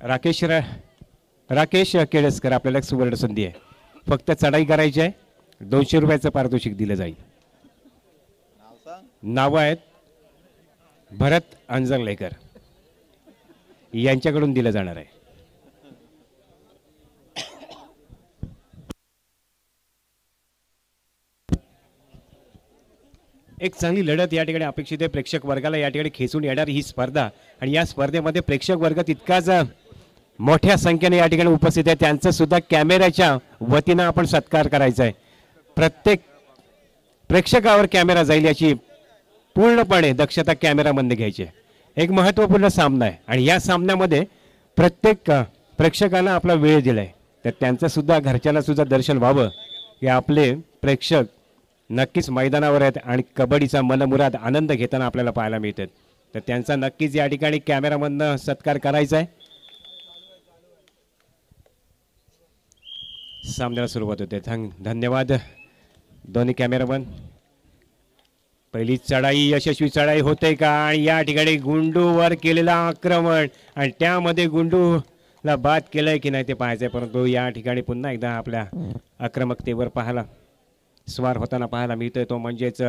राकेश केळसकर आपल्याला सुवर्ण संधी आहे. फक्त चढाई करायची आहे. 200 रुपयाचं पारितोषिक दिलं जाईल. नाव आहेत भरत अंजंगलेकर यांच्याकडून दिलं जाणार आहे. एक चांगली लढत या ठिकाणी अपेक्षित आहे. प्रेक्षक वर्गाला या ठिकाणी खेचून येणार ही स्पर्धा आणि या स्पर्धेमध्ये प्रेक्षक वर्ग तितकाच मोठ्या संख्येने या ठिकाणी उपस्थित आहे. त्यांचं सुद्धा कॅमेऱ्याच्या वतीनं आपण सत्कार करायचा आहे. प्रत्येक प्रेक्षकावर कॅमेरा जाईल याची पूर्णपणे दक्षता कॅमेरामध्ये घ्यायची आहे. एक महत्त्वपूर्ण सामना आहे आणि या सामन्यामध्ये प्रत्येक प्रेक्षकांना आपला वेळ दिलाय तर त्यांचं सुद्धा घरच्यांना सुद्धा दर्शन व्हावं की आपले प्रेक्षक नक्कीच मैदानावर आहेत आणि कबड्डीचा मनमुराद आनंद घेताना आपल्याला पाहायला मिळतात. तर त्यांचा नक्कीच या ठिकाणी कॅमेरामधनं सत्कार करायचा आहे. सामन्याला सुरुवात होते. धन्यवाद दोन्ही कॅमेरामन. पहिली चढाई यशस्वी चढाई होते का आणि या ठिकाणी गुंडूवर केलेला आक्रमण आणि त्यामध्ये गुंडूला बाद केलंय की नाही ते पाहायचंय. परंतु या ठिकाणी पुन्हा एकदा आपल्या आक्रमकतेवर पाहायला स्वार होताना पाहायला मिळतोय तो म्हणजेच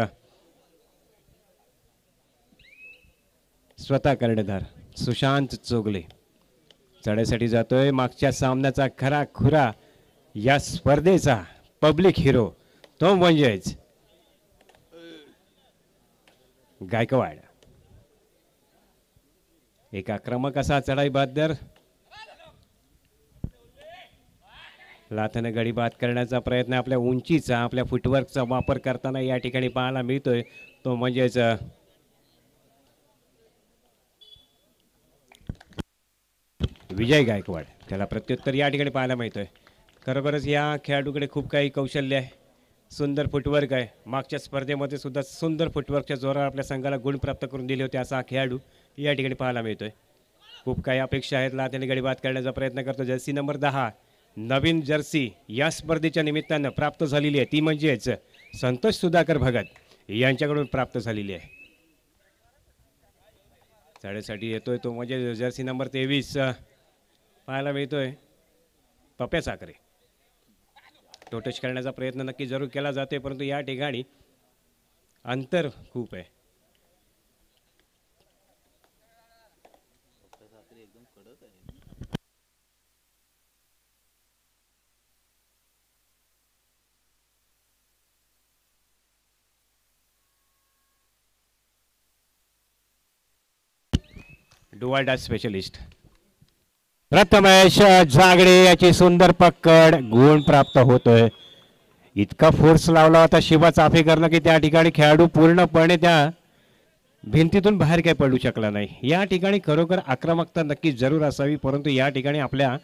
स्वतः कर्णधार सुशांत चोगले चढाईसाठी जातोय. मागच्या सामन्याचा खरा खुरा या स्पर्धेचा पब्लिक हिरो तो म्हणजेच गायकवाड. एक आक्रमक असा चढाई बहादर लाथाने गडी बाद करण्याचा प्रयत्न आपल्या उंचीचा आपल्या फुटवर्कचा वापर करताना या ठिकाणी पाहायला मिळतोय तो म्हणजेच विजय गायकवाड. त्याला प्रत्युत्तर या ठिकाणी पाहायला मिळतोय. खरोखरच या खेळाडूकडे खूप काही कौशल्य आहे. सुंदर फुटवर्क आहे. मागच्या स्पर्धेमध्ये सुद्धा सुंदर फुटवर्कच्या जोरावर आपल्या संघाला गुण प्राप्त करून दिले होते असा खेळाडू या ठिकाणी पाहायला मिळतोय. खूप काही अपेक्षा आहेत. लाथाने गडी बाद करण्याचा प्रयत्न करतो. जर्सी नंबर 10 नवीन जर्सी या स्पर्धेच्या निमित्तानं प्राप्त झालेली आहे ती म्हणजेच संतोष सुधाकर भगत यांच्याकडून प्राप्त झालेली आहे. चढाईसाठी येतोय तो म्हणजे जर्सी नंबर 23 पाहायला मिळतोय पप्या साखरे. तो टच करण्याचा प्रयत्न नक्की जरूर केला जातोय परंतु या ठिकाणी अंतर खूप आहे. डुवाल्डा स्पेशलिस्ट प्रथमेश जागडे याची सुंदर पकड गुण प्राप्त होतोय. इतका फोर्स लावला होता शिवा चाफेकरनं की त्या ठिकाणी खेळाडू पूर्णपणे त्या भिंतीतून बाहेर काही पडू शकला नाही. या ठिकाणी खरोखर आक्रमकता नक्की जरूर असावी परंतु या ठिकाणी आपल्या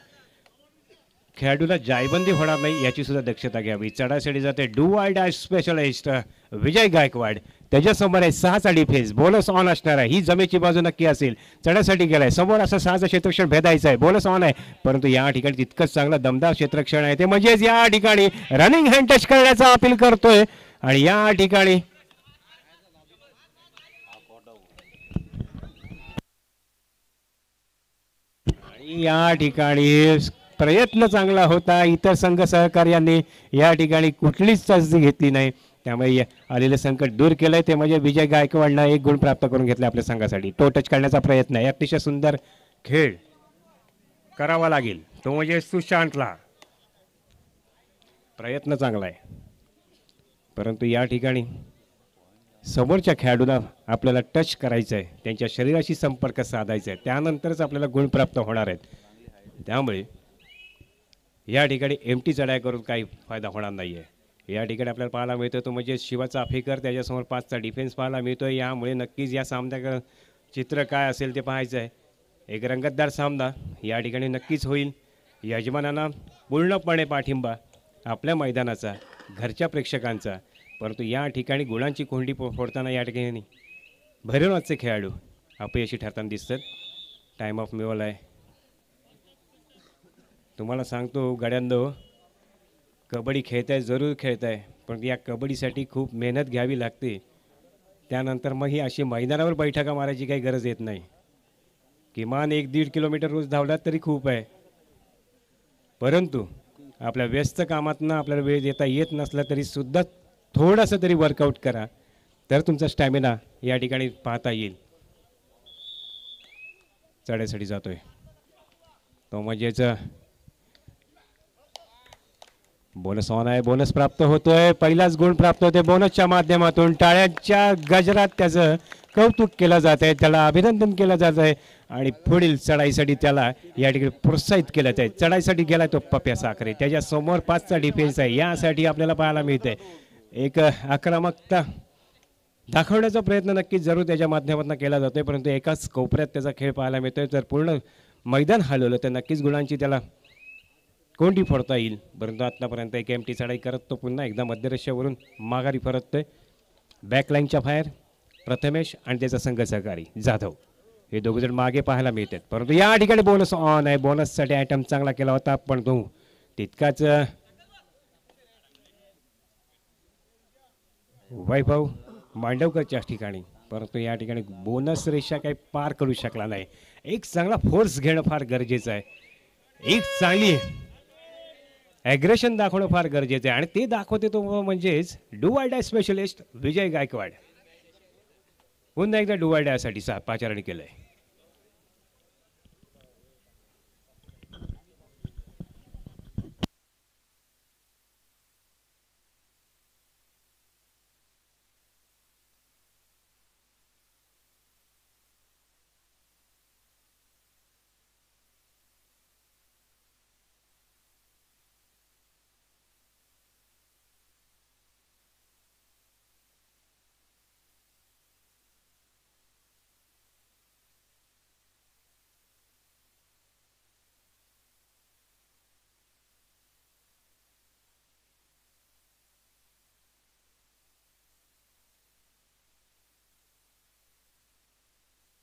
खेळाडूला जायबंदी होणार नाही याची सुद्धा दक्षता घ्यावी. चढाईसाठी जाते डुवाल्डा स्पेशलिस्ट विजय गायकवाड. त्याच्यासमोर आहे 6चा डिफेन्स. बोनस ऑन असणार आहे. ही जमेची बाजू नक्की असेल. चढाईसाठी गेलाय समोर असं 6चं क्षेत्ररक्षण भेदायचं आहे. बोनस ऑन आहे परंतु या ठिकाणी तितकंच चांगला दमदार क्षेत्ररक्षण आहे ते म्हणजेच या ठिकाणी रनिंग हँड टच करण्याचा अपील करतोय आणि या ठिकाणी प्रयत्न चांगला होता. इतर संघ सहकार्यांनी या ठिकाणी कुठलीच चाचणी घेतली नाही त्यामुळे आलेले संकट दूर केलंय ते म्हणजे विजय गायकवाडनं 1 गुण प्राप्त करून घेतले आपल्या संघासाठी. तो टच करण्याचा प्रयत्न आहे. अतिशय सुंदर खेळ करावा लागेल तो म्हणजे सुशांतला. प्रयत्न चांगला आहे परंतु या ठिकाणी समोरच्या खेळाडूला आपल्याला टच करायचं आहे. त्यांच्या शरीराशी संपर्क साधायचा आहे त्यानंतरच आपल्याला गुण प्राप्त होणार आहेत. त्यामुळे या ठिकाणी एमटी चढाई करून काही फायदा होणार नाही आहे. या ठिकाणी आपल्याला पाहायला मिळतो तो म्हणजे शिवा चाफेकर त्याच्यासमोर 5चा डिफेन्स पाहायला मिळतो. यामुळे नक्कीच या सामन्याचं चित्र काय असेल ते पाहायचं आहे. एक रंगतदार सामना या ठिकाणी नक्कीच होईल. यजमानांना पूर्णपणे पाठिंबा आपल्या मैदानाचा घरच्या प्रेक्षकांचा परंतु या ठिकाणी गुणांची कोंडी फोडताना या ठिकाणी भैरवनाथचे खेळाडू अपयशी ठरताना दिसतात. टाइम ऑफ मिळवला आहे. तुम्हाला सांगतो गड्यांनो कबड्डी खेळताय जरूर खेळताय पण या कबड्डीसाठी खूप मेहनत घ्यावी लागते. त्यानंतर मग ही अशी मैदानावर बैठका मारायची काही गरज येत नाही. किमान 1-1.5 किलोमीटर रोज धावलात तरी खूप आहे, परंतु आपल्या व्यस्त कामातनं आपल्याला वेळ देता येत नसला तरी सुद्धा थोडंसं तरी वर्कआउट करा, तर तुमचा स्टॅमिना या ठिकाणी पाहता येईल. चढाईसाठी जातोय तो म्हणजेच बोनस ऑन आहे, बोनस प्राप्त होतोय, पहिलाच गुण प्राप्त होते बोनसच्या माध्यमातून. टाळ्यांच्या गजरात त्याचं कौतुक केलं जात आहे, त्याला अभिनंदन केलं जात आहे आणि पुढील चढाईसाठी त्याला या ठिकाणी प्रोत्साहित केलं जात आहे. चढाईसाठी गेला तो पप्या साखरे, त्याच्या समोर 5चा डिफेन्स आहे. यासाठी आपल्याला पाहायला मिळते एक आक्रमकता दाखवण्याचा प्रयत्न नक्कीच जरूर त्याच्या माध्यमातून केला जातोय, परंतु एकाच कोपऱ्यात त्याचा खेळ पाहायला मिळतोय. जर पूर्ण मैदान हलवलं तर नक्कीच गुणांची त्याला कोंडी फोडता येईल, परंतु आतापर्यंत एक एमटी चढाई करत तो पुन्हा एकदा मध्यरेषेवरून माघारी परततोय. बॅकलाईनच्या फायर प्रथमेश आणि त्याचा संघ सहकारी जाधव हे दोघजण मागे पाहायला मिळतात, परंतु या ठिकाणी बोनस ऑन आहे. बोनससाठी आयटम चांगला केला होता, पण तो तितकाच वैभव मांडवकरच्या ठिकाणी, परंतु या ठिकाणी बोनस रेषा काही पार करू शकला नाही. एक चांगला फोर्स घेणं फार गरजेचं आहे, एक चांगली ॲग्रेशन दाखवणं फार गरजेचं आहे आणि ते दाखवते तो म्हणजेच डू ऑर डाय स्पेशलिस्ट विजय गायकवाड. पुन्हा एकदा डू ऑर डायसाठी पाचारण केलंय.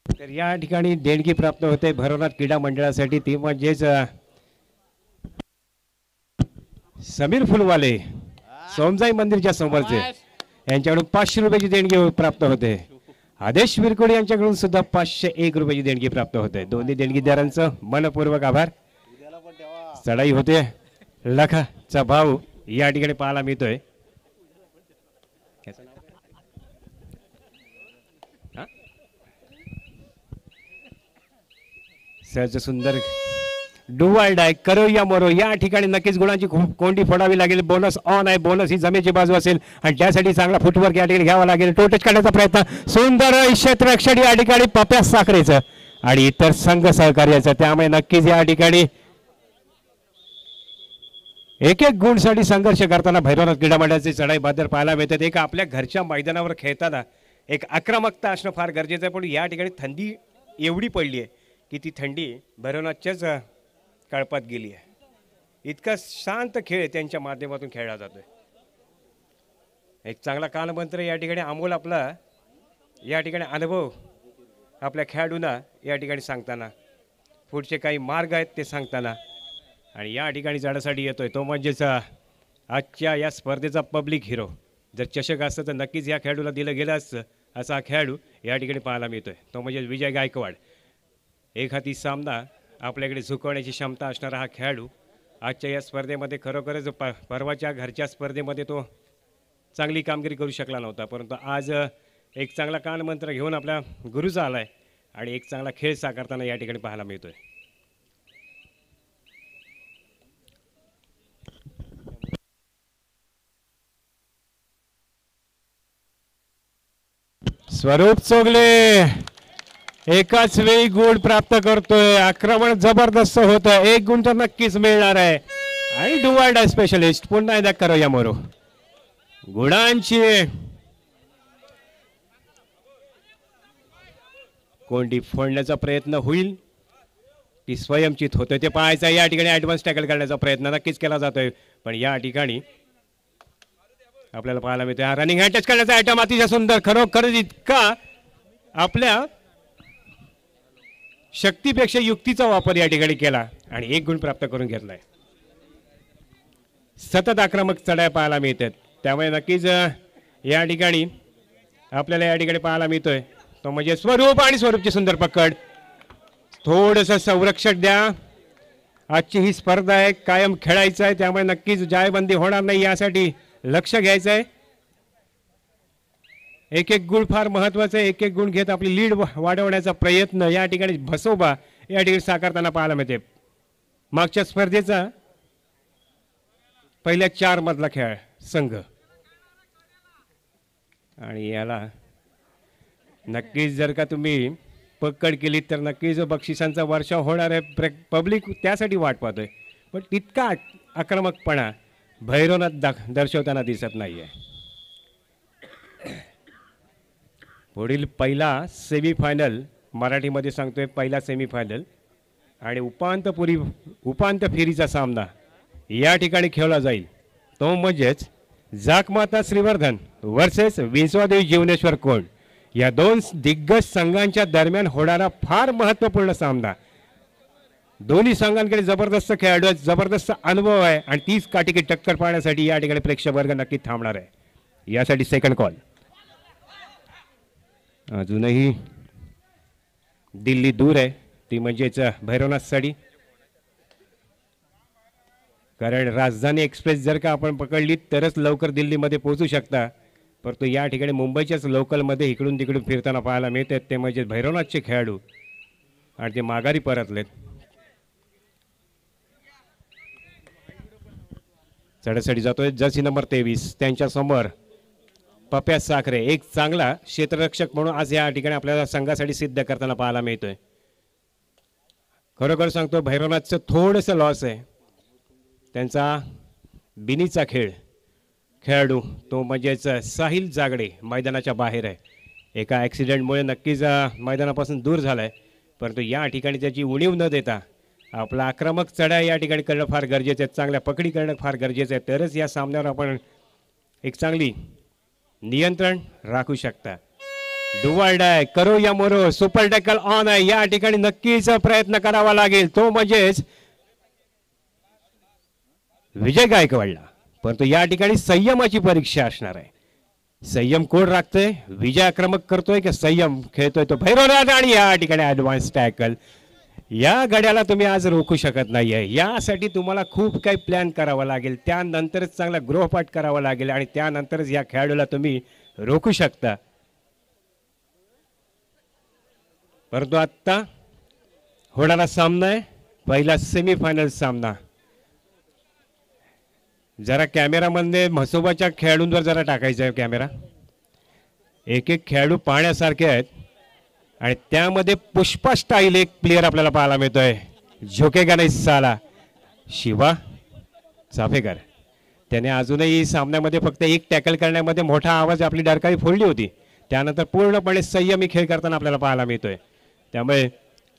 तर या ठिकाणी देणगी प्राप्त होते भरवनाथ क्रीडा मंडळासाठी, ती म्हणजेच समीर फुलवाले सोमजाई मंदिरच्या समोरचे यांच्याकडून 500 रुपयाची देणगी प्राप्त होते. आदेश विरकोडी यांच्याकडून सुद्धा 501 रुपयाची देणगी प्राप्त होते. दोन्ही देणगीदारांचं मनपूर्वक आभार. चढाई होते, लखाचा भाव या ठिकाणी पाहायला मिळतोय. सहज सुंदर डू ऑर डाय करो या मरो या ठिकाणी नक्कीच गुणांची कोंडी फोडावी लागेल. बोनस ऑन आहे, बोनस ही जमेची बाजू असेल आणि त्यासाठी चांगला फुटवर्क या ठिकाणी घ्यावा लागेल. टोटच काढण्याचा प्रयत्न, सुंदर क्षेत्ररक्षण या ठिकाणी पप्या साखरेचं आणि इतर संघ सहकार्याचं, त्यामुळे नक्कीच या ठिकाणी एक एक गुणसाठी संघर्ष करताना भैरवनाथ क्रीडा मंडळाची चढाई बहादर पाहायला मिळतात. एक आपल्या घरच्या मैदानावर खेळताना एक आक्रमकता असणं फार गरजेचं आहे, पण या ठिकाणी थंडी एवढी पडली आहे की ती थंडी भैरवनाथच्याच कळपात गेली आहे. इतका शांत खेळ त्यांच्या माध्यमातून खेळला जातोय. एक चांगला कालमंत्र या ठिकाणी अमोल आपला या ठिकाणी अनुभव आपल्या खेळाडूंना या ठिकाणी सांगताना, पुढचे काही मार्ग आहेत ते सांगताना, आणि या ठिकाणी चढासाठी येतोय तो म्हणजेच आजच्या या स्पर्धेचा पब्लिक हिरो. जर चषक असतं तर नक्कीच या खेळाडूला दिलं गेलं असतं, असा खेळाडू या ठिकाणी पाहायला मिळतोय तो म्हणजे विजय गायकवाड. एक हाती सामना आपल्याकडे झुकवण्याची क्षमता असणारा हा खेळाडू आजच्या या स्पर्धेमध्ये खरोखरच परवाच्या घरच्या स्पर्धेमध्ये तो चांगली कामगिरी करू शकला नव्हता, परंतु आज एक चांगला कानमंत्र घेऊन आपल्या गुरुचा आलाय आणि एक चांगला खेळ साकारताना या ठिकाणी पाहायला मिळतोय. स्वरूप चोगले एकाच वेळी गुण प्राप्त करतोय. आक्रमण जबरदस्त होत आहे, एक गुण तर नक्कीच मिळणार आहे आणि डू ऑर डाय स्पेशलिस्ट पुन्हा एकदा करो या मोरो. गुणांची कोंडी फोडण्याचा प्रयत्न होईल ती स्वयंचित होतोय ते पाहायचं. या ठिकाणी ऍडव्हान्स टॅकल करण्याचा प्रयत्न नक्कीच केला जातोय, पण या ठिकाणी आपल्याला पाहायला मिळतोय हा रनिंग हँड टच करण्याचा आयटम अतिशय सुंदर. खरोखरच इतका आपल्या शक्तीपेक्षा युक्तीचा वापर या ठिकाणी केला आणि एक गुण प्राप्त करून घेतलाय. सतत आक्रमक चढाया पाहायला मिळतात, त्यामुळे नक्कीच या ठिकाणी आपल्याला या ठिकाणी पाहायला मिळतोय तो म्हणजे स्वरूप आणि स्वरूपची सुंदर पकड. थोडस संरक्षण द्या. आजची ही स्पर्धा आहे, कायम खेळायचं आहे, त्यामुळे नक्कीच जायबंदी होणार नाही यासाठी लक्ष घ्यायचं आहे. एक एक गुण फार महत्वाचा आहे. एक एक गुण घेत आपली लीड वाढवण्याचा प्रयत्न या ठिकाणी भसोबा या ठिकाणी साकारताना पाहायला मिळते. मागच्या स्पर्धेचा पहिल्या 4 मधला खेळ संघ आणि याला नक्कीच जर का तुम्ही पकड केली तर नक्कीच बक्षिसांचा वर्षाव होणार आहे. पब्लिक त्यासाठी वाट पाहतोय, पण तितका आक्रमकपणा भैरवनाथ दर्शवताना दिसत नाहीये. पुढील पहिला सेमीफायनल, मराठीमध्ये सांगतोय पहिला सेमीफायनल आणि उपांत्य फेरीचा सामना या ठिकाणी खेळला जाईल. तो म्हणजेच जाकमाता श्रीवर्धन वर्सेस विंचवादेवी जीवनेश्वर कोण या 2 दिग्गज संघांच्या दरम्यान होणारा फार महत्त्वपूर्ण सामना. दोन्ही संघांकडे जबरदस्त खेळाडू आहेत, जबरदस्त अनुभव आहे आणि तीच काटिकी टक्कर पाहण्यासाठी या ठिकाणी प्रेक्षक वर्ग नक्की थांबणार आहे. यासाठी सेकंड कॉल. अजूनही दिल्ली दूर आहे, ती म्हणजेच भैरवनाथ साडी. कारण राजधानी एक्सप्रेस जर का आपण पकडली तरच लवकर दिल्लीमध्ये पोहोचू शकता, परंतु या ठिकाणी मुंबईच्याच लोकलमध्ये इकडून तिकडून फिरताना पाहायला मिळतात. ते म्हणजे भैरवनाथचे खेळाडू आणि ते माघारी परतलेत. चढासाठी जातोय जर्सी नंबर 23. त्यांच्या समोर पप्या साखरे, एक चांगला क्षेत्ररक्षक म्हणून आज या ठिकाणी आपल्याला संघासाठी सिद्ध करताना पाहायला मिळतोय. खरोखर सांगतो भैरवनाथचं थोडंसं लॉस आहे. त्यांचा बिनीचा खेळाडू तो म्हणजेच साहिल जागडे मैदानाच्या बाहेर आहे. एका ॲक्सिडेंटमुळे नक्कीच मैदानापासून दूर झाला आहे, परंतु या ठिकाणी त्याची उणीव न देता आपला आक्रमक चढा या ठिकाणी करणं फार गरजेचं आहे. चांगल्या पकडी करणं फार गरजेचं आहे, तरच या सामन्यावर आपण एक चांगली नियंत्रण राखू शकता. डुवाल डाय करो या मोरो, सुपर टॅकल ऑन आहे. या ठिकाणी नक्कीच प्रयत्न करावा लागेल, तो म्हणजेच विजय गायकवाडला. परंतु या ठिकाणी संयमाची परीक्षा असणार आहे. संयम कोण राखतोय, विजय आक्रमक करतोय की संयम खेळतोय तो भैरवनाथ. आणि या ठिकाणी ॲडव्हान्स टॅकल. या गड्याला तुम्ही आज रोखू शकत नाहीये. यासाठी तुम्हाला खूप काही प्लॅन करावा लागेल, त्यानंतरच चांगला गृहपाठ करावा लागेल आणि त्यानंतरच या खेळाडूला तुम्ही रोखू शकता. परंतु आत्ता होणारा सामना आहे पहिला सेमीफायनल सामना. जरा कॅमेरामध्ये म्हसोबाच्या खेळाडूंवर जरा टाकायचा आहे कॅमेरा. एक एक खेळाडू पाहण्यासारखे आहेत आणि त्यामध्ये पुष्पा स्टाईल एक प्लेयर आपल्याला पाहायला मिळतोय. झोकेगा नाही साला, शिवा चाफेकर. त्याने अजूनही सामन्यामध्ये फक्त एक टॅकल करण्यामध्ये मोठा आवाज आपली डरकाळी फोडली होती. त्यानंतर पूर्णपणे संयमी खेळ करताना आपल्याला पाहायला मिळतोय. त्यामुळे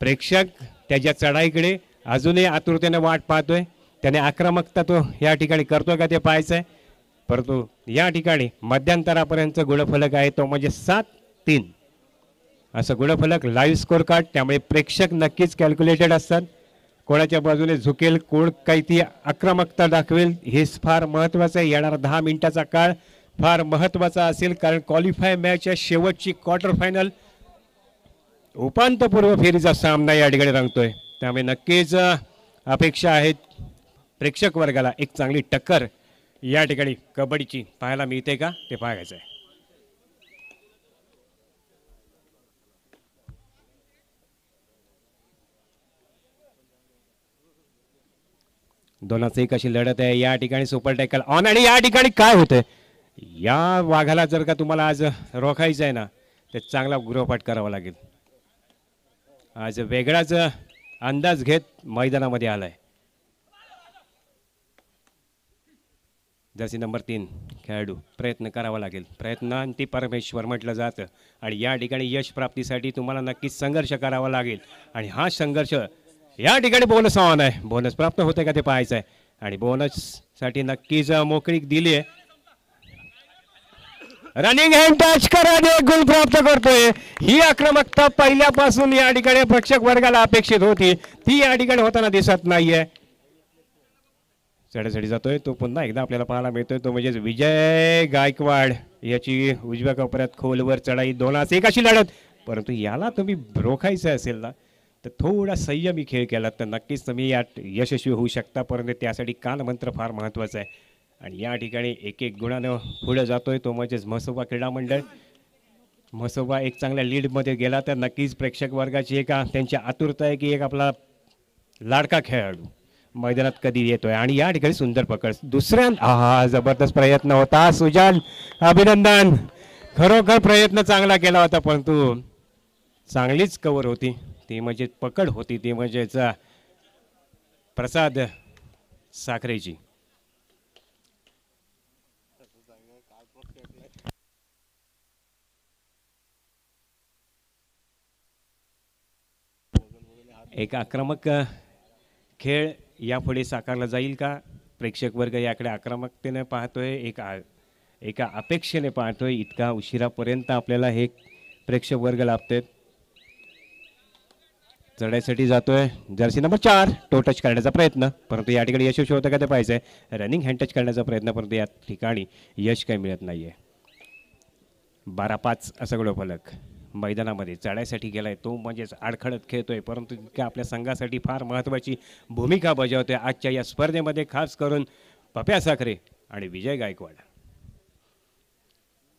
प्रेक्षक त्याच्या चढाईकडे अजूनही आतुरतेने वाट पाहतोय. त्याने आक्रमकता तो या ठिकाणी करतोय का ते पाहायचं आहे. परंतु या ठिकाणी मध्यंतरापर्यंत गुणफलक आहे, तो म्हणजे 7-3 असं गुणफलक लाईव्ह स्कोर कार्ड. त्यामुळे प्रेक्षक नक्कीच कॅल्क्युलेटेड असतात. कोणाच्या बाजूने झुकेल, कोण काही ती आक्रमकता दाखवेल हे फार महत्त्वाचं आहे. येणारा 10 मिनिटाचा काळ फार महत्त्वाचा असेल, कारण क्वालिफाय मॅच आहे. शेवटची क्वार्टर फायनल उपांत्यपूर्व फेरीचा सामना या ठिकाणी रंगतोय. त्यामुळे नक्कीच अपेक्षा आहेत प्रेक्षक वर्गाला एक चांगली टक्कर या ठिकाणी कबड्डीची पाहायला मिळते का ते पाहायचं आहे. दोनाचं एक अशी लढत आहे. या ठिकाणी सुपर टॅकल ऑन आणि या ठिकाणी काय होतंय, या वाघाला जर का तुम्हाला आज रोखायचं आहे ना तर चांगला गृहपाठ करावा लागेल. आज वेगळाच अंदाज घेत मैदानामध्ये आलाय. जर्सी नंबर 3 खेळाडू प्रयत्न करावा लागेल. प्रयत्नांती परमेश्वर म्हटलं जातं आणि या ठिकाणी यश प्राप्तीसाठी तुम्हाला नक्कीच संघर्ष करावा लागेल आणि हा संघर्ष या ठिकाणी बोनस ऑन आहे. बोनस प्राप्त होते का ते पाहायचं आहे आणि बोनससाठी नक्कीच मोकळीक दिली आहे. रनिंग हँड टच करा दे, गुण प्राप्त करतोय. ही आक्रमकता पहिल्यापासून या ठिकाणी प्रेक्षक वर्गाला अपेक्षित होती, ती या ठिकाणी होताना दिसत नाहीये. चढासाठी जातोय तो पुन्हा एकदा आपल्याला पाहायला मिळतोय, तो म्हणजे विजय गायकवाड. याची उजव्या कोपऱ्यात खोलवर चढाई, 2-1 अशी लढत. परंतु याला तुम्ही रोखायचं असेल ना तर थोडा संयमी खेळ केला तर नक्कीच तुम्ही यात यशस्वी होऊ शकता, परंतु त्यासाठी कानमंत्र फार महत्त्वाचा आहे. आणि या ठिकाणी एक एक गुणानं पुढे जातोय तो म्हणजेच म्हसोबा क्रीडा मंडळ. म्हसोबा एक चांगल्या लीडमध्ये गेला तर नक्कीच प्रेक्षक वर्गाची एक त्यांची आतुरता आहे की एक आपला लाडका खेळाडू मैदानात कधी येतोय. आणि या ठिकाणी सुंदर पकड दुसऱ्या जबरदस्त प्रयत्न होता सुजाल, अभिनंदन. खरोखर प्रयत्न चांगला केला होता, परंतु चांगलीच कव्हर होती ती म्हणजे पकड होती ती म्हणजेच प्रसाद साखरेची. एक आक्रमक खेळ यापुढे साकारला जाईल का? प्रेक्षक वर्ग याकडे आक्रमकतेने पाहतोय, एका अपेक्षेने पाहतोय. इतका उशिरापर्यंत आपल्याला हे प्रेक्षक वर्ग लाभतात. चढायसाठी जातोय जर्सी नंबर 4 टो टच करण्याचा प्रयत्न, परंतु या ठिकाणी यशस्वी होतं का ते पाहिजे. रनिंग हँड टच करण्याचा प्रयत्न, परंतु या ठिकाणी यश काही मिळत नाहीये. 12-5 असा गुणफलक मैदानामध्ये चढायसाठी गेलाय तो म्हणजेच अडखळत खेळतोय, परंतु इतक्या आपल्या संघासाठी फार महत्त्वाची भूमिका बजावतोय आजच्या या स्पर्धेमध्ये, खास करून पप्या साखरे आणि विजय गायकवाड.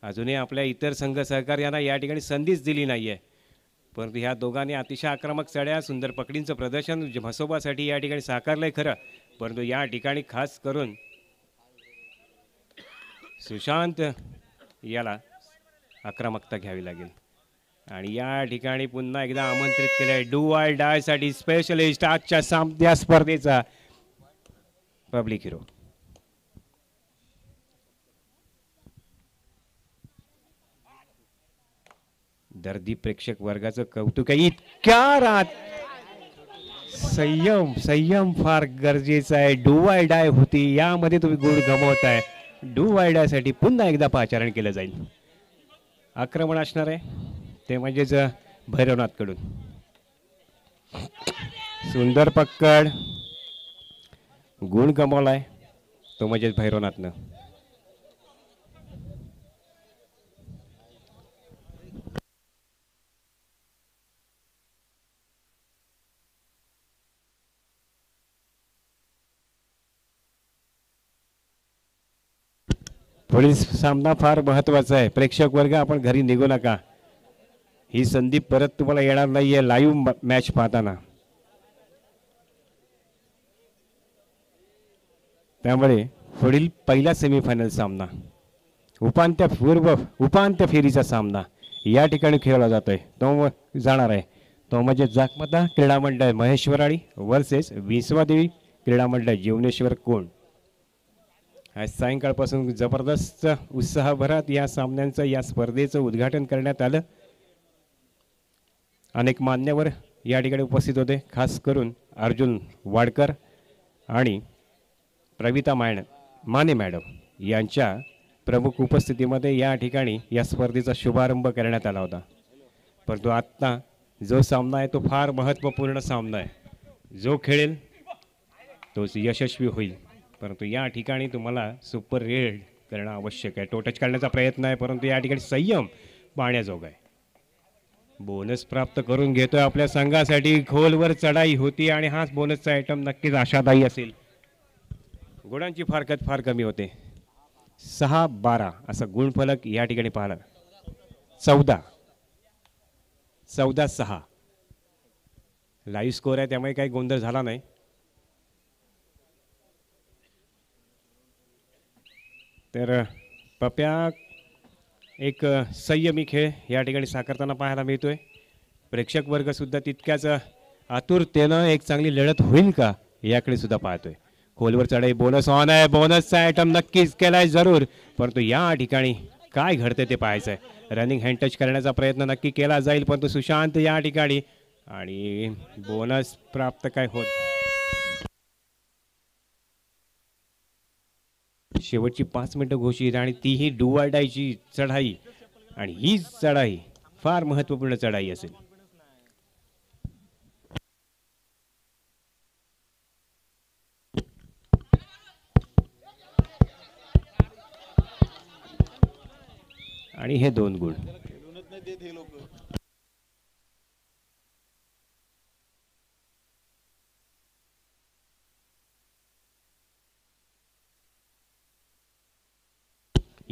अजूनही आपल्या इतर संघ सहकार्यांना या ठिकाणी संधीच दिली नाहीये, परंतु ह्या दोघांनी अतिशय आक्रमक चढ्या सुंदर पकडींचं प्रदर्शन म्हसोबासाठी या ठिकाणी साकारलंय खरं, परंतु या ठिकाणी खास करून सुशांत याला आक्रमकता घ्यावी लागेल. आणि या ठिकाणी पुन्हा एकदा आमंत्रित केलंय डू आय डाय साठी स्पेशलिस्ट आजच्या सामन्या स्पर्धेचा पब्लिक हिरो. दर्दी प्रेक्षक वर्गाचं कौतुक आहे. इतक्या रात संयम फार गरजेचा आहे. डू आय डाय होती, यामध्ये तुम्ही गुण गमवताय. डू आय डाय साठी पुन्हा एकदा पाचारण केलं जाईल. आक्रमण असणार आहे ते म्हणजेच भैरवनाथ कडून. सुंदर पकड, गुण गमावलाय तो म्हणजेच भैरवनाथनं. पुढील सामना फार महत्वाचा आहे. प्रेक्षक वर्ग आपण घरी निघू नका, ही संधी परत तुम्हाला येणार नाहीये लाईव्ह मॅच पाहताना. त्यामुळे पुढील पहिला सेमीफायनल सामना उपांत्य फेरीचा सामना या ठिकाणी खेळला जातोय. तो जाणार आहे तो म्हणजे जाकमता क्रीडा मंडळ महेश्वराळी वर्सेस विश्वादेवी क्रीडा मंडळ जीवनेश्वर कोण. आज सायंकाळपासून जबरदस्त उत्साहभरात या सामन्यांचं या स्पर्धेचं उद्घाटन करण्यात आलं. अनेक मान्यवर या ठिकाणी उपस्थित होते, खास करून अर्जुन वाडकर आणि प्रवीता माने मॅडम यांच्या प्रमुख उपस्थितीमध्ये या ठिकाणी या स्पर्धेचा शुभारंभ करण्यात आला होता. परंतु आत्ता जो सामना आहे तो फार महत्त्वपूर्ण सामना आहे. जो खेळेल तोच यशस्वी होईल, परंतु या ठिकाणी तुम्हाला सुपर रेड करणं आवश्यक आहे. टो टच करण्याचा प्रयत्न आहे, परंतु या ठिकाणी संयम पाहण्याजोगा आहे. बोनस प्राप्त करून घेतोय आपल्या संघासाठी. खोलवर चढाई होती आणि हाच बोनसचा आयटम नक्कीच आशादायी असेल. गुणांची फारकत फार कमी होते. 6-12 असा गुणफलक या ठिकाणी पाहिला. 14-6 लाईव्ह स्कोर आहे, त्यामुळे काही गोंधळ झाला नाही. तर पप्या एक संयमी खेळ या ठिकाणी साकारताना पाहायला मिळतोय. प्रेक्षक वर्ग सुद्धा तितक्याच आतुरतेनं एक चांगली लढत होईल का याकडे सुद्धा पाहतोय. खोलवर चढाई बोनस ऑन आहे, बोनसचा आयटम नक्कीच केलाय जरूर, परंतु या ठिकाणी काय घडते ते पाहायचं आहे. रनिंग हँड टच करण्याचा प्रयत्न नक्की केला जाईल, परंतु सुशांत या ठिकाणी आणि बोनस प्राप्त काय होत. शेवटची 5 मिनिटं घोषित आणि तीही डू ऑर डायची चढाई, आणि ही चढाई फार महत्त्वपूर्ण चढाई असेल. आणि हे 2 गुण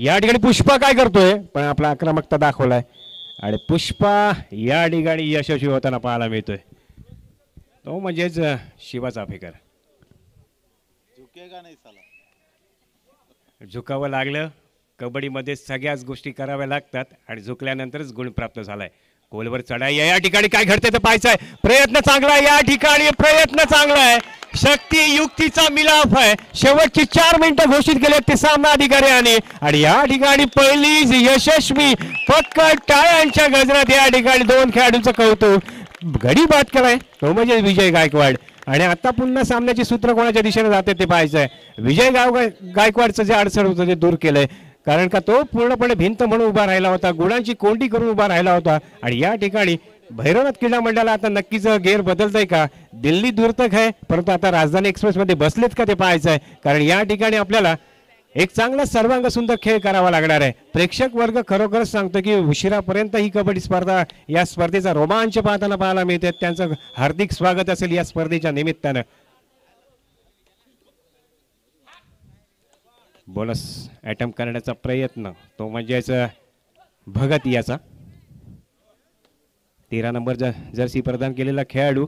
या ठिकाणी पुष्पा काय करतोय पण आपला आक्रमकता दाखवलाय आणि पुष्पा या ठिकाणी यशस्वी होताना पाहायला मिळतोय तो म्हणजेच शिवा चाफेकर. झुकावं लागलं कबड्डीमध्ये सगळ्याच गोष्टी कराव्या लागतात आणि झुकल्यानंतरच गुण प्राप्त झालाय. गोलवर चढाई या ठिकाणी काय घडते ते पाहायचंय. प्रयत्न चांगला आहे या ठिकाणी प्रयत्न चांगला आहे. शक्ती युक्तीचा मिलाफ आहे. शेवटची 4 मिनिटं घोषित केले ते सामना अधिकाऱ्याने आणि या ठिकाणी पहिलीच यशस्वी पक्कड टाळ्यांच्या गजरात या ठिकाणी 2 खेळाडूंचं कौतुक. गडी बाद केलाय तो म्हणजे विजय गायकवाड आणि आता पुन्हा सामन्याची सूत्र कोणाच्या दिशेने जाते ते पाहायचंय. विजय गायकवाडचं जे अडचण होतं ते दूर केलंय कारण का तो पूर्णपणे भिंत म्हणून उभा राहिला होता. गुणांची कोंडी करून उभा राहिला होता आणि या ठिकाणी भैरवनाथ क्रीडा मंडळाला आता नक्कीच गेअर बदलतंय का. दिल्ली दूरतक आहे परंतु आता राजधानी एक्सप्रेस मध्ये बसलेत का ते पाहायचं आहे कारण या ठिकाणी आपल्याला एक चांगला सर्वांग सुंदर खेळ करावा लागणार आहे. प्रेक्षक वर्ग खरोखरच सांगतो की उशिरापर्यंत ही कबड्डी स्पर्धा या स्पर्धेचा रोमांच पाहताना पाहायला मिळते. त्यांचं हार्दिक स्वागत असेल या स्पर्धेच्या निमित्तानं. बोनस अटेम्प्ट करण्याचा प्रयत्न तो म्हणजेच भगत याचा 13 नंबर जर्सी प्रदान केलेला खेळाडू.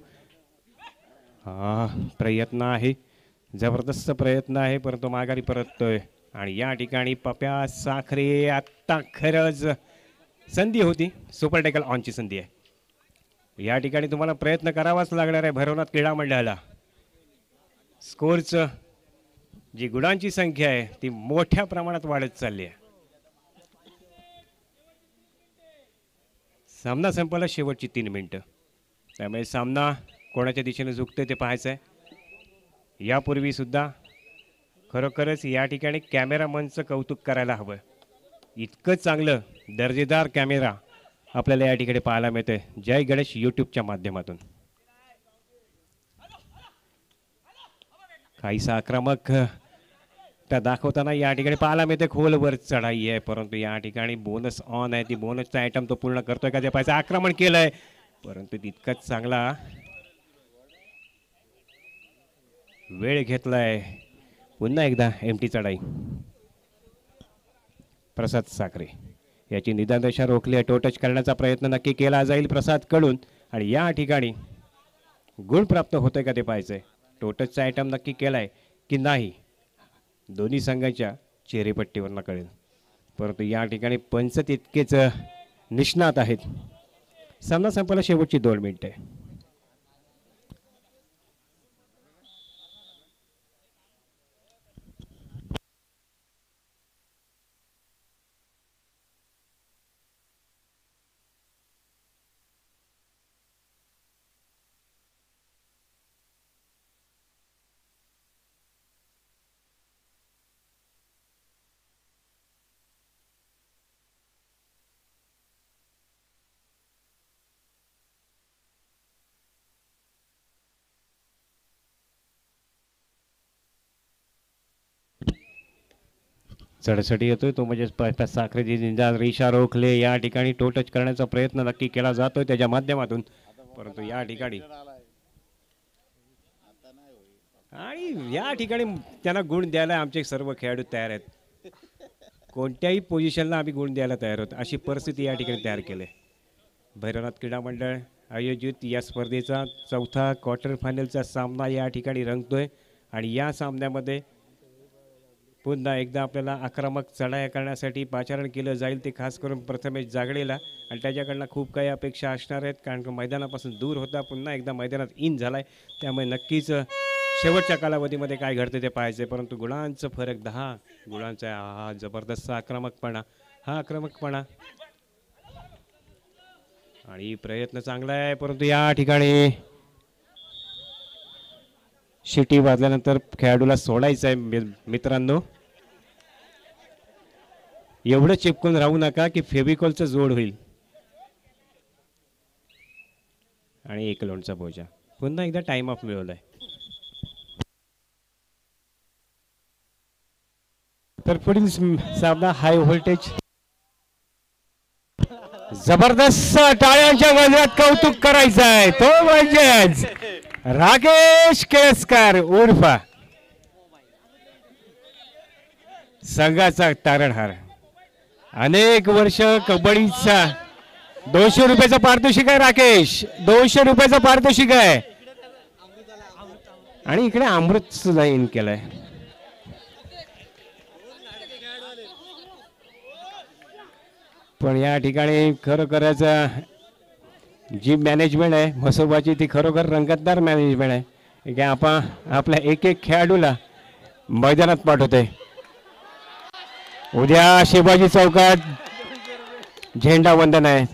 प्रयत्न आहे जबरदस्त प्रयत्न आहे परंतु माघारी परततोय आणि या ठिकाणी पप्या साखरे आत्ता खरंच संधी होती. सुपर टॅकल ऑनची संधी आहे. या ठिकाणी तुम्हाला प्रयत्न करावाच लागणार आहे भैरवनाथ क्रीडा मंडळाला. स्कोरचं जी गुणांची संख्या आहे ती मोठ्या प्रमाणात वाढत चालली आहे. सामना संपला शेवटची 3 मिनिटं त्यामुळे सामना कोणाच्या दिशेने झुकते ते पाहायचं आहे. यापूर्वी सुद्धा खरोखरच या ठिकाणी कॅमेरामनचं कौतुक करायला हवं. इतकं चांगलं दर्जेदार कॅमेरा आपल्याला या ठिकाणी पाहायला मिळतोय जय गणेश यूट्यूबच्या माध्यमातून. काहीसा आक्रमक त्या दाखवताना या ठिकाणी पाहायला मिळते खोलवर चढाई आहे परंतु या ठिकाणी बोनस ऑन आहे. ती बोनसचा आयटम तो पूर्ण करतोय का ते पाहायचं. आक्रमण केलंय परंतु तितकंच चांगला वेळ घेतलाय. पुन्हा एकदा एमटी चढाई. प्रसाद साखरे याची निदान दशा रोखली आहे. टोटच करण्याचा प्रयत्न नक्की केला जाईल प्रसाद कडून आणि या ठिकाणी गुण प्राप्त होतोय का ते पाहायचंय. टोटचचा आयटम नक्की केलाय की नाही दोन्ही संघाच्या चेहरेपट्टीवरनं कळेल परंतु या ठिकाणी पंच तितकेच निष्णात आहेत. सामना संपला शेवटची 2 मिनिटे. चढसडी येतोय तो म्हणजे साखरेची निदान रेषा रोखले. या ठिकाणी टोटच करण्याचा प्रयत्न नक्की केला जातोय त्याच्या माध्यमातून परंतु या ठिकाणी आणि या ठिकाणी त्यांना गुण द्यायला आमचे सर्व खेळाडू तयार आहेत. कोणत्याही पोझिशनला आम्ही गुण द्यायला तयार आहोत अशी परिस्थिती या ठिकाणी तयार केली. भैरवनाथ क्रीडा मंडळ आयोजित या स्पर्धेचा 4था क्वार्टर फायनलचा सामना या ठिकाणी रंगतोय आणि या सामन्यामध्ये पुन्हा एकदा आपल्याला आक्रमक चढाया करण्यासाठी पाचारण केलं जाईल. ते खास करून प्रथमेश जागडेला आणि त्याच्याकडनं खूप काही अपेक्षा असणार आहेत कारण की मैदानापासून दूर होता पुन्हा एकदा मैदानात इन झालाय त्यामुळे नक्कीच शेवटच्या कालावधीमध्ये काय घडते ते पाहायचे. परंतु गुणांचं फरक 10 गुणांचा. हा जबरदस्त आक्रमकपणा हा आक्रमकपणा आणि प्रयत्न चांगला आहे परंतु या ठिकाणी शिटी वाजल्यानंतर खेळाडूला सोडायचं आहे. मित्रांनो एवढं चिपकून राहू नका की फेविकॉलचं जोड होईल. आणि 1 लोणचा बोजा. पुन्हा एकदा टाइम ऑफ मिळवलाय. तर पुढील सामना हाय व्होल्टेज जबरदस्त टाळ्यांच्या गजरात कौतुक करायचं आहे तो म्हणजेच राकेश केसकर उर्फ संघाचा तारणहार अनेक वर्ष कबड्डीचा 200 रुपयाचं पारितोषिक आहे राकेश, 200 रुपयाचं पारितोषिक आहे. आणि इकडे अमृत सुद्धा इन केलाय. पण या ठिकाणी खरोखरच जी मॅनेजमेंट आहे म्हसोबाची ती खरोखर रंगतदार मॅनेजमेंट आहे की आपण आपल्या एक एक खेळाडूला मैदानात पाठवतोय. उद्या शिवाजी चौकात झेंडा वंदन आहे,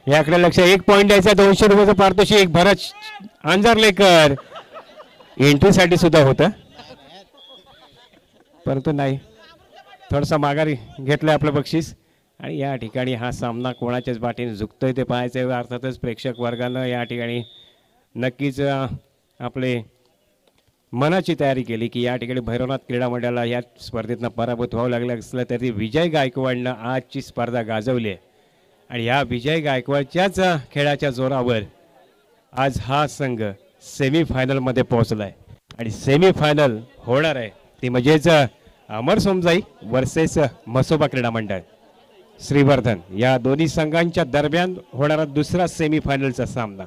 याकडे लक्ष. 1 पॉईंट द्यायचा, 200 रुपयाचं पारितोषिक. भरत अंजारलेकर एंट्रीसाठी सुद्धा होतं, परंतु नाही, थोडंसं माघारी घेतलं आपलं बक्षीस. आणि या ठिकाणी हा सामना कोणाच्याच बाटीने झुकतोय ते पाहायचं. अर्थातच प्रेक्षक वर्गानं या ठिकाणी नक्कीच आपले मनाची तयारी केली की या ठिकाणी भैरवनाथ क्रीडा मंडळाला या स्पर्धेतनं पराभूत व्हावं लागलं असलं तरी विजय गायकवाडनं आजची स्पर्धा गाजवली आहे. आणि या विजय गायकवाडच्याच खेळाच्या जोरावर आज हा संघ सेमीफायनलमध्ये पोहोचला आहे. आणि सेमीफायनल होणार आहे ती म्हणजेच अमर सोमजाई वर्सेस म्हसोबा क्रीडा मंडळ श्रीवर्धन, या दोन्ही संघांच्या दरम्यान होणारा दुसरा सेमीफायनलचा सामना.